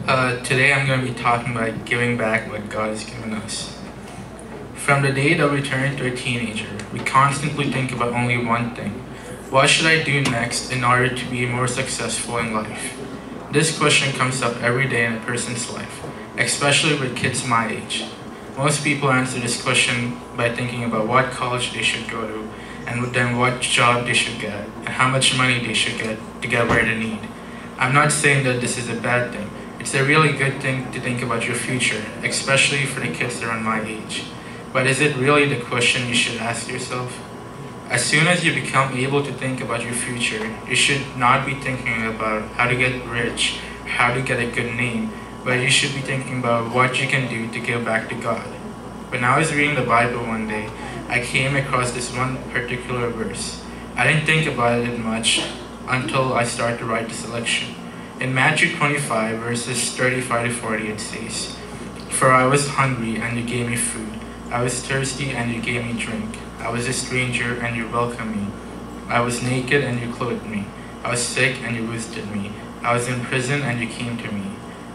Today I'm going to be talking about giving back what God has given us. From the day that we turn into a teenager, we constantly think about only one thing. What should I do next in order to be more successful in life? This question comes up every day in a person's life, especially with kids my age. Most people answer this question by thinking about what college they should go to, and then what job they should get, and how much money they should get to get where they need. I'm not saying that this is a bad thing. It's a really good thing to think about your future, especially for the kids around my age. But is it really the question you should ask yourself? As soon as you become able to think about your future, you should not be thinking about how to get rich, how to get a good name, but you should be thinking about what you can do to give back to God. When I was reading the Bible one day, I came across this one particular verse. I didn't think about it much until I started to write the selection. In Matthew 25, verses 35 to 40, it says, "For I was hungry, and you gave me food. I was thirsty, and you gave me drink. I was a stranger, and you welcomed me. I was naked, and you clothed me. I was sick, and you visited me. I was in prison, and you came to me."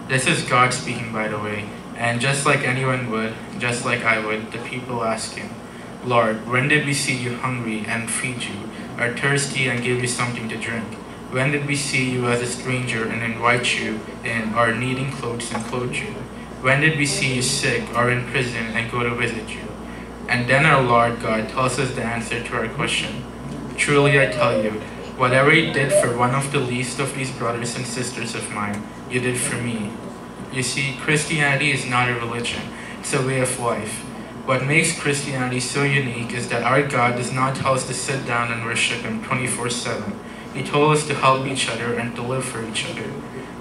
This is God speaking, by the way. And just like anyone would, just like I would, the people ask him, "Lord, when did we see you hungry and feed you, or thirsty and give you something to drink? When did we see you as a stranger and invite you in, or needing clothes and clothe you? When did we see you sick or in prison and go to visit you?" And then our Lord God tells us the answer to our question. "Truly I tell you, whatever you did for one of the least of these brothers and sisters of mine, you did for me." You see, Christianity is not a religion, it's a way of life. What makes Christianity so unique is that our God does not tell us to sit down and worship Him 24/7. He told us to help each other and to live for each other.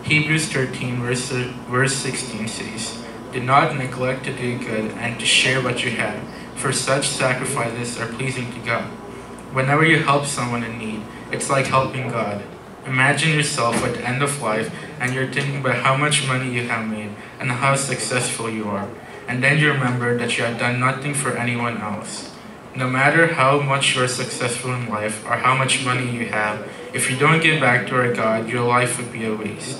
Hebrews 13 verse 16 says, "Do not neglect to do good and to share what you have, for such sacrifices are pleasing to God." Whenever you help someone in need, it's like helping God. Imagine yourself at the end of life and you're thinking about how much money you have made and how successful you are. And then you remember that you have done nothing for anyone else. No matter how much you are successful in life or how much money you have, if you don't give back to our God, your life would be a waste.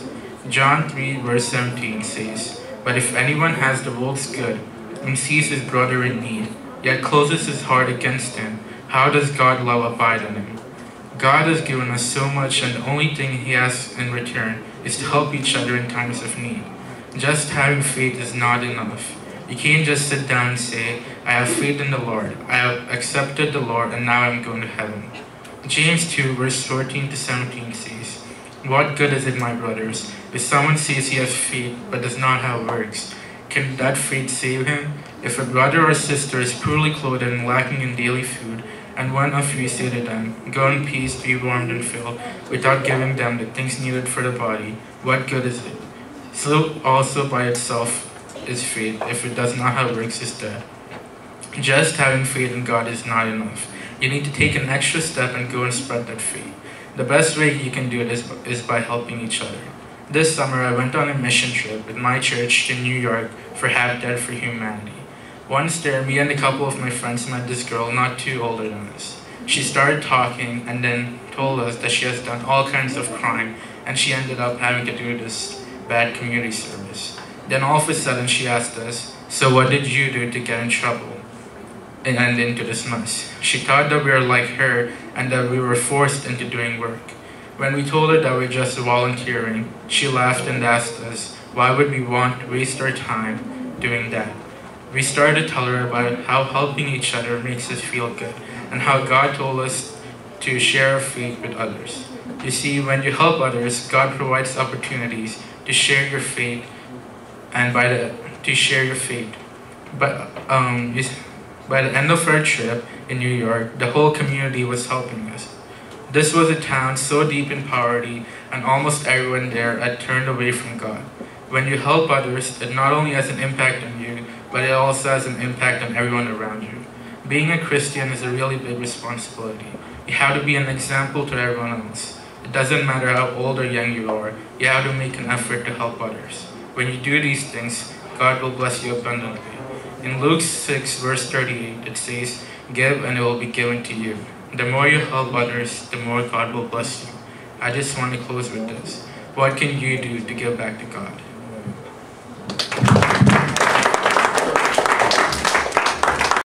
John 3 verse 17 says, "But if anyone has the world's good and sees his brother in need, yet closes his heart against him, how does God love abide in him?" God has given us so much, and the only thing He asks in return is to help each other in times of need. Just having faith is not enough. You can't just sit down and say, "I have faith in the Lord. I have accepted the Lord, and now I'm going to heaven." James 2 verse 14 to 17 says, "What good is it, my brothers, if someone says he has faith but does not have works? Can that faith save him? If a brother or sister is poorly clothed and lacking in daily food, and one of you say to them, 'Go in peace, be warmed and filled,' without giving them the things needed for the body, what good is it? So also by itself is faith, if it does not have works, is dead." Just having faith in God is not enough. You need to take an extra step and go and spread that faith. The best way you can do it is by helping each other. This summer I went on a mission trip with my church to New York for Habitat for Humanity. Once there, me and a couple of my friends met this girl not too older than us. She started talking and then told us that she has done all kinds of crime and she ended up having to do this bad community service. Then all of a sudden she asked us, "So what did you do to get in trouble and into this mess?" She thought that we were like her and that we were forced into doing work. When we told her that we were just volunteering, she laughed and asked us, why would we want to waste our time doing that? We started to tell her about how helping each other makes us feel good and how God told us to share our faith with others. You see, when you help others, God provides opportunities to share your faith and to share your faith. But by the end of our trip in New York, the whole community was helping us. This was a town so deep in poverty, and almost everyone there had turned away from God. When you help others, it not only has an impact on you, but it also has an impact on everyone around you. Being a Christian is a really big responsibility. You have to be an example to everyone else. It doesn't matter how old or young you are, you have to make an effort to help others. When you do these things, God will bless you abundantly. In Luke 6 verse 38, it says, "Give and it will be given to you." The more you help others, the more God will bless you. I just want to close with this. What can you do to give back to God?